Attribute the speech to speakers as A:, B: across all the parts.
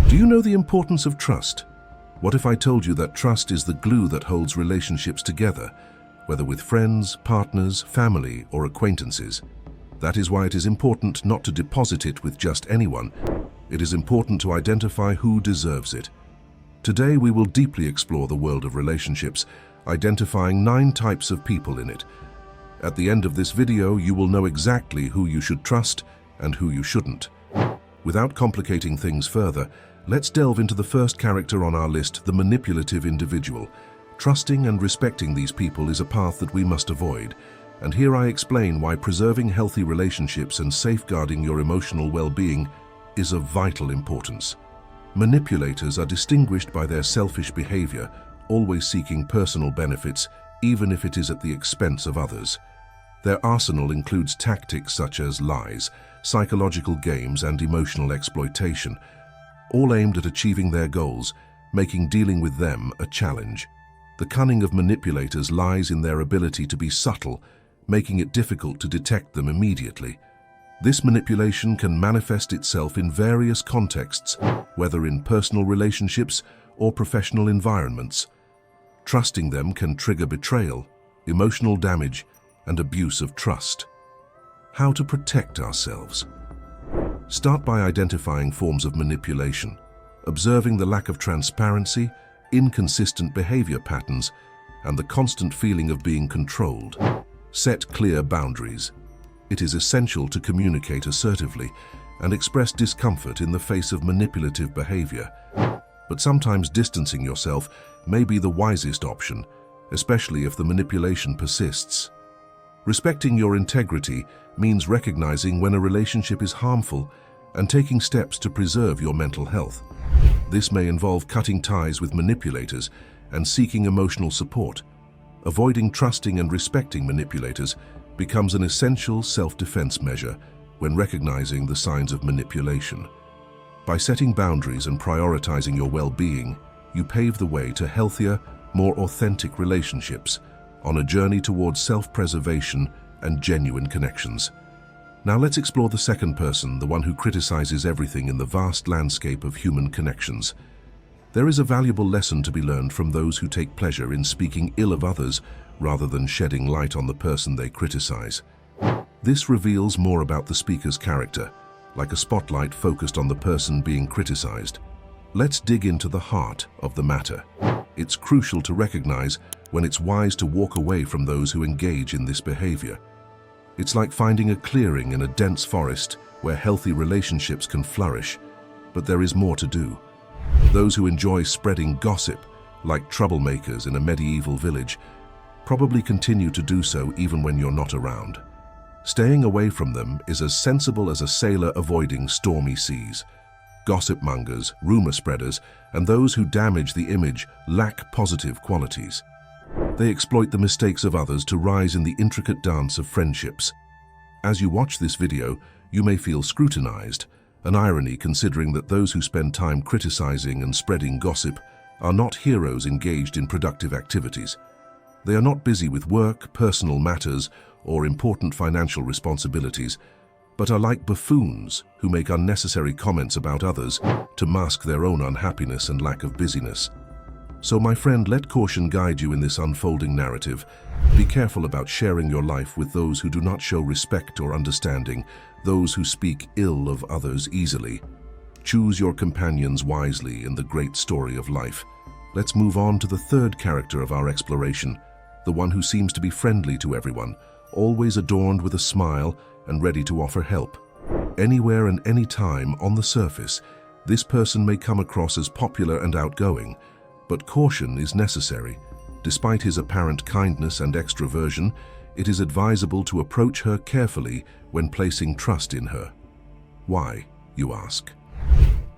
A: Do you know the importance of trust? What if I told you that trust is the glue that holds relationships together, whether with friends, partners, family, or acquaintances? That is why it is important not to deposit it with just anyone. It is important to identify who deserves it. Today we will deeply explore the world of relationships, identifying 9 types of people in it. At the end of this video, you will know exactly who you should trust and who you shouldn't. Without complicating things further, let's delve into the first character on our list, the manipulative individual. Trusting and respecting these people is a path that we must avoid. And here I explain why preserving healthy relationships and safeguarding your emotional well-being is of vital importance. Manipulators are distinguished by their selfish behavior, always seeking personal benefits, even if it is at the expense of others. Their arsenal includes tactics such as lies, psychological games, and emotional exploitation, all aimed at achieving their goals, making dealing with them a challenge. The cunning of manipulators lies in their ability to be subtle, making it difficult to detect them immediately. This manipulation can manifest itself in various contexts, whether in personal relationships or professional environments. Trusting them can trigger betrayal, emotional damage, and abuse of trust. How to protect ourselves? Start by identifying forms of manipulation, observing the lack of transparency, inconsistent behavior patterns, and the constant feeling of being controlled. Set clear boundaries. It is essential to communicate assertively and express discomfort in the face of manipulative behavior. But sometimes distancing yourself may be the wisest option, especially if the manipulation persists. Respecting your integrity means recognizing when a relationship is harmful and taking steps to preserve your mental health. This may involve cutting ties with manipulators and seeking emotional support. Avoiding trusting and respecting manipulators becomes an essential self-defense measure when recognizing the signs of manipulation. By setting boundaries and prioritizing your well-being, you pave the way to healthier, more authentic relationships on a journey towards self-preservation and genuine connections. Now let's explore the second person, the one who criticizes everything in the vast landscape of human connections. There is a valuable lesson to be learned from those who take pleasure in speaking ill of others rather than shedding light on the person they criticize. This reveals more about the speaker's character, like a spotlight focused on the person being criticized. Let's dig into the heart of the matter. It's crucial to recognize when it's wise to walk away from those who engage in this behavior. It's like finding a clearing in a dense forest where healthy relationships can flourish, but there is more to do. Those who enjoy spreading gossip, like troublemakers in a medieval village, probably continue to do so even when you're not around. Staying away from them is as sensible as a sailor avoiding stormy seas. Gossip mongers, rumor spreaders, and those who damage the image lack positive qualities. They exploit the mistakes of others to rise in the intricate dance of friendships. As you watch this video, you may feel scrutinized, an irony considering that those who spend time criticizing and spreading gossip are not heroes engaged in productive activities. They are not busy with work, personal matters, or important financial responsibilities, but are like buffoons who make unnecessary comments about others to mask their own unhappiness and lack of busyness. So my friend, let caution guide you in this unfolding narrative. Be careful about sharing your life with those who do not show respect or understanding, those who speak ill of others easily. Choose your companions wisely in the great story of life. Let's move on to the third character of our exploration, the one who seems to be friendly to everyone, always adorned with a smile and ready to offer help. Anywhere and any time on the surface, this person may come across as popular and outgoing, but caution is necessary. Despite his apparent kindness and extroversion, it is advisable to approach her carefully when placing trust in her. Why, you ask?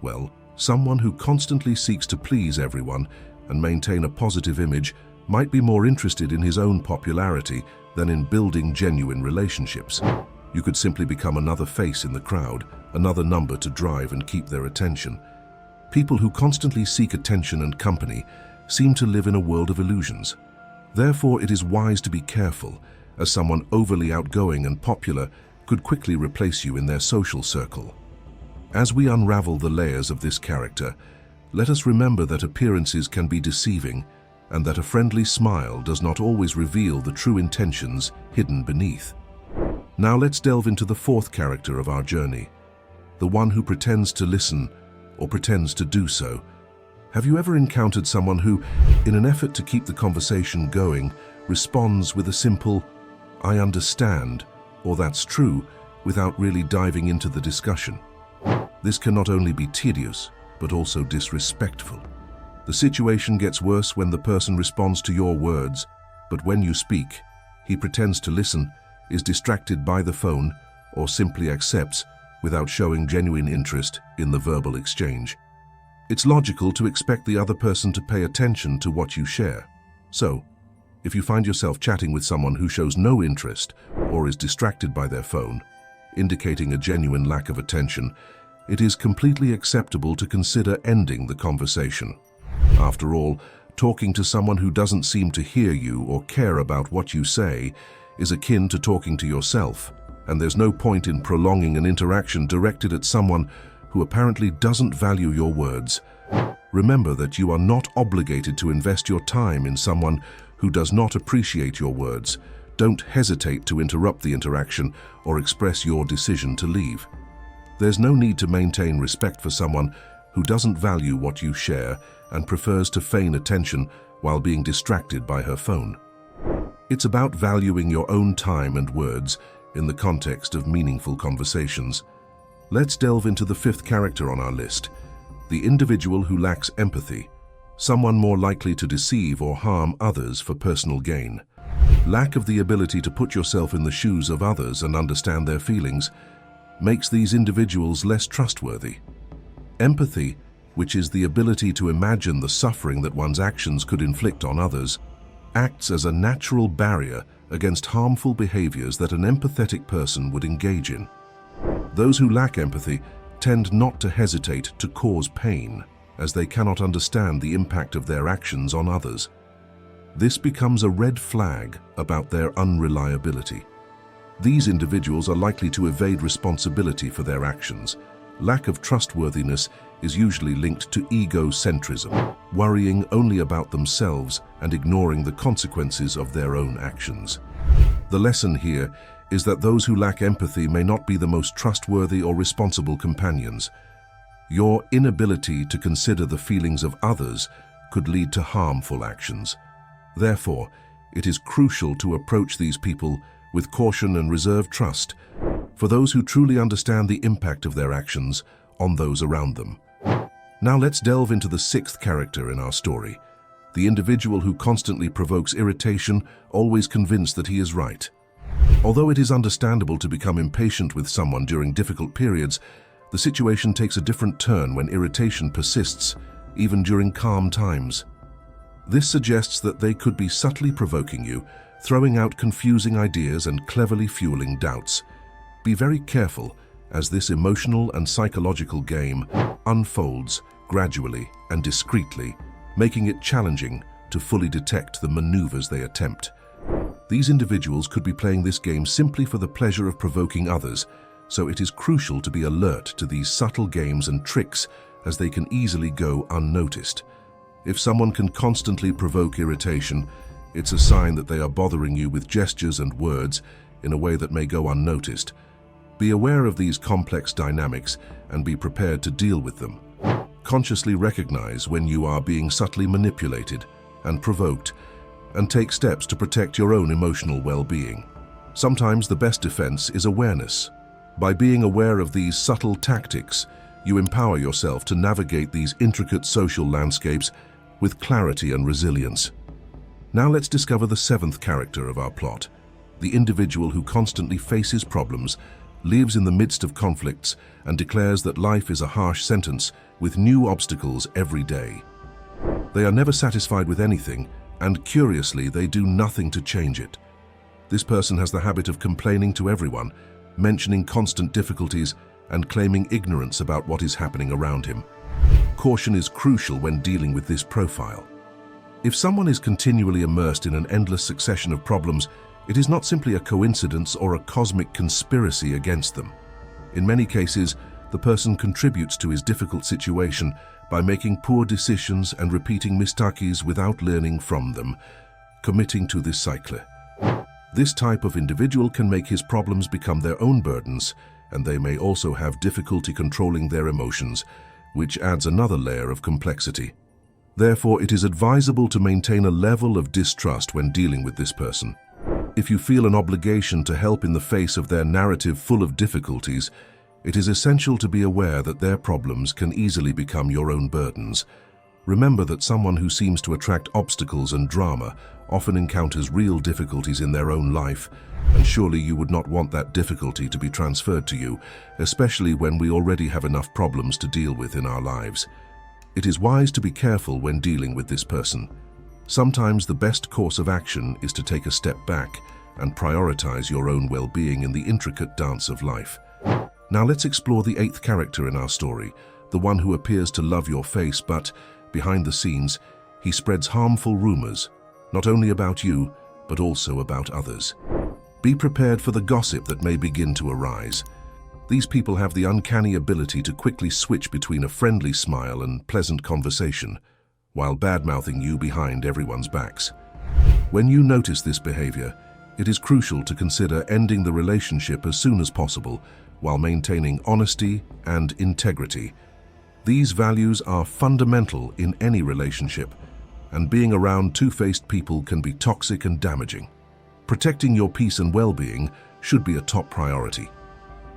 A: Well, someone who constantly seeks to please everyone and maintain a positive image might be more interested in his own popularity than in building genuine relationships. You could simply become another face in the crowd, another number to drive and keep their attention. People who constantly seek attention and company seem to live in a world of illusions. Therefore, it is wise to be careful, as someone overly outgoing and popular could quickly replace you in their social circle. As we unravel the layers of this character, let us remember that appearances can be deceiving and that a friendly smile does not always reveal the true intentions hidden beneath. Now let's delve into the fourth character of our journey, the one who pretends to listen or pretends to do so. Have you ever encountered someone who, in an effort to keep the conversation going, responds with a simple, "I understand," or "that's true," without really diving into the discussion? This can not only be tedious, but also disrespectful. The situation gets worse when the person responds to your words, but when you speak, he pretends to listen, is distracted by the phone, or simply accepts without showing genuine interest in the verbal exchange. It's logical to expect the other person to pay attention to what you share. So, if you find yourself chatting with someone who shows no interest or is distracted by their phone, indicating a genuine lack of attention, it is completely acceptable to consider ending the conversation. After all, talking to someone who doesn't seem to hear you or care about what you say is akin to talking to yourself, and there's no point in prolonging an interaction directed at someone who apparently doesn't value your words. Remember that you are not obligated to invest your time in someone who does not appreciate your words. Don't hesitate to interrupt the interaction or express your decision to leave. There's no need to maintain respect for someone who doesn't value what you share and prefers to feign attention while being distracted by her phone. It's about valuing your own time and words in the context of meaningful conversations. Let's delve into the fifth character on our list, the individual who lacks empathy, someone more likely to deceive or harm others for personal gain. Lack of the ability to put yourself in the shoes of others and understand their feelings makes these individuals less trustworthy. Empathy, which is the ability to imagine the suffering that one's actions could inflict on others, acts as a natural barrier against harmful behaviors that an empathetic person would engage in. Those who lack empathy tend not to hesitate to cause pain, as they cannot understand the impact of their actions on others. This becomes a red flag about their unreliability. These individuals are likely to evade responsibility for their actions. Lack of trustworthiness is usually linked to egocentrism, worrying only about themselves and ignoring the consequences of their own actions. The lesson here is that those who lack empathy may not be the most trustworthy or responsible companions. Your inability to consider the feelings of others could lead to harmful actions. Therefore, it is crucial to approach these people with caution and reserve trust for those who truly understand the impact of their actions on those around them. Now let's delve into the sixth character in our story, the individual who constantly provokes irritation, always convinced that he is right. Although it is understandable to become impatient with someone during difficult periods, the situation takes a different turn when irritation persists, even during calm times. This suggests that they could be subtly provoking you, throwing out confusing ideas and cleverly fueling doubts. Be very careful, as this emotional and psychological game unfolds gradually and discreetly, making it challenging to fully detect the maneuvers they attempt. These individuals could be playing this game simply for the pleasure of provoking others, so it is crucial to be alert to these subtle games and tricks, as they can easily go unnoticed. If someone can constantly provoke irritation, it's a sign that they are bothering you with gestures and words in a way that may go unnoticed. Be aware of these complex dynamics and be prepared to deal with them. Consciously recognize when you are being subtly manipulated and provoked, and take steps to protect your own emotional well-being. Sometimes the best defense is awareness. By being aware of these subtle tactics, you empower yourself to navigate these intricate social landscapes with clarity and resilience. Now let's discover the seventh character of our plot, the individual who constantly faces problems, lives in the midst of conflicts, and declares that life is a harsh sentence with new obstacles every day. They are never satisfied with anything, and curiously, they do nothing to change it. This person has the habit of complaining to everyone, mentioning constant difficulties, and claiming ignorance about what is happening around him. Caution is crucial when dealing with this profile. If someone is continually immersed in an endless succession of problems, it is not simply a coincidence or a cosmic conspiracy against them. In many cases, The person contributes to his difficult situation by making poor decisions and repeating mistakes without learning from them, committing to this cycle. This type of individual can make his problems become their own burdens, and they may also have difficulty controlling their emotions, which adds another layer of complexity. Therefore, it is advisable to maintain a level of distrust when dealing with this person. If you feel an obligation to help in the face of their narrative full of difficulties, it is essential to be aware that their problems can easily become your own burdens. Remember that someone who seems to attract obstacles and drama often encounters real difficulties in their own life, and surely you would not want that difficulty to be transferred to you, especially when we already have enough problems to deal with in our lives. It is wise to be careful when dealing with this person. Sometimes the best course of action is to take a step back and prioritize your own well-being in the intricate dance of life. Now let's explore the 8th character in our story, the one who appears to love your face, but behind the scenes, he spreads harmful rumors, not only about you, but also about others. Be prepared for the gossip that may begin to arise. These people have the uncanny ability to quickly switch between a friendly smile and pleasant conversation, while bad-mouthing you behind everyone's backs. When you notice this behavior, it is crucial to consider ending the relationship as soon as possible while maintaining honesty and integrity. These values are fundamental in any relationship, and being around two-faced people can be toxic and damaging. Protecting your peace and well-being should be a top priority.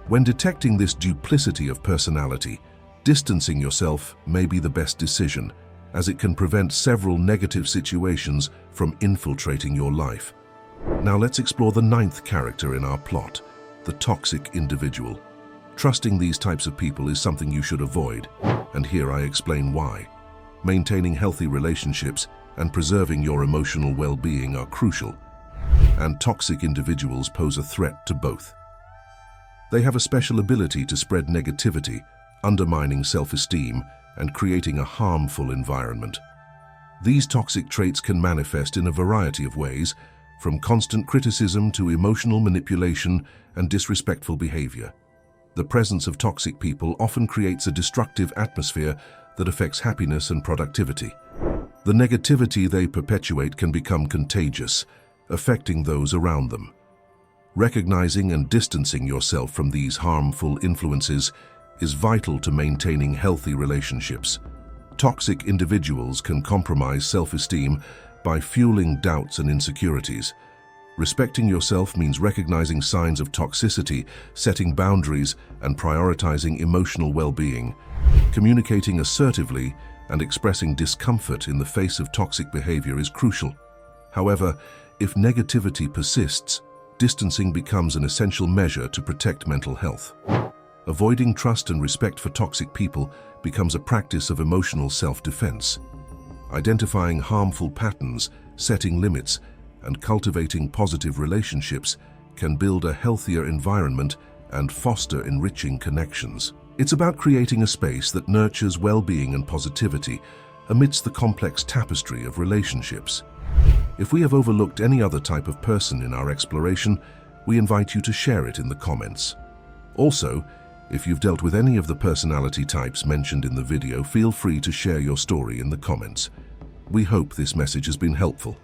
A: When detecting this duplicity of personality, distancing yourself may be the best decision, as it can prevent several negative situations from infiltrating your life. Now let's explore the 9th character in our plot, the toxic individual. Trusting these types of people is something you should avoid, and here I explain why. Maintaining healthy relationships and preserving your emotional well-being are crucial, and toxic individuals pose a threat to both. They have a special ability to spread negativity, undermining self-esteem and creating a harmful environment. These toxic traits can manifest in a variety of ways, from constant criticism to emotional manipulation and disrespectful behavior. The presence of toxic people often creates a destructive atmosphere that affects happiness and productivity. The negativity they perpetuate can become contagious, affecting those around them. Recognizing and distancing yourself from these harmful influences is vital to maintaining healthy relationships. Toxic individuals can compromise self-esteem by fueling doubts and insecurities. Respecting yourself means recognizing signs of toxicity, setting boundaries, and prioritizing emotional well-being. Communicating assertively and expressing discomfort in the face of toxic behavior is crucial. However, if negativity persists, distancing becomes an essential measure to protect mental health. Avoiding trust and respect for toxic people becomes a practice of emotional self-defense. Identifying harmful patterns, setting limits, and cultivating positive relationships can build a healthier environment and foster enriching connections. It's about creating a space that nurtures well-being and positivity amidst the complex tapestry of relationships. If we have overlooked any other type of person in our exploration, we invite you to share it in the comments. Also, if you've dealt with any of the personality types mentioned in the video, feel free to share your story in the comments. We hope this message has been helpful.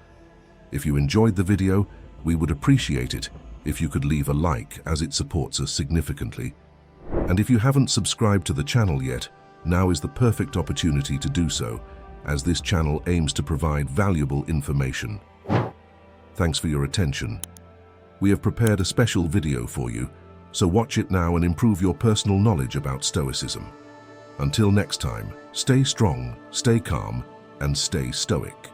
A: If you enjoyed the video, we would appreciate it if you could leave a like, as it supports us significantly. And if you haven't subscribed to the channel yet, now is the perfect opportunity to do so, as this channel aims to provide valuable information. Thanks for your attention. We have prepared a special video for you, so watch it now and improve your personal knowledge about Stoicism. Until next time, stay strong, stay calm, and stay stoic.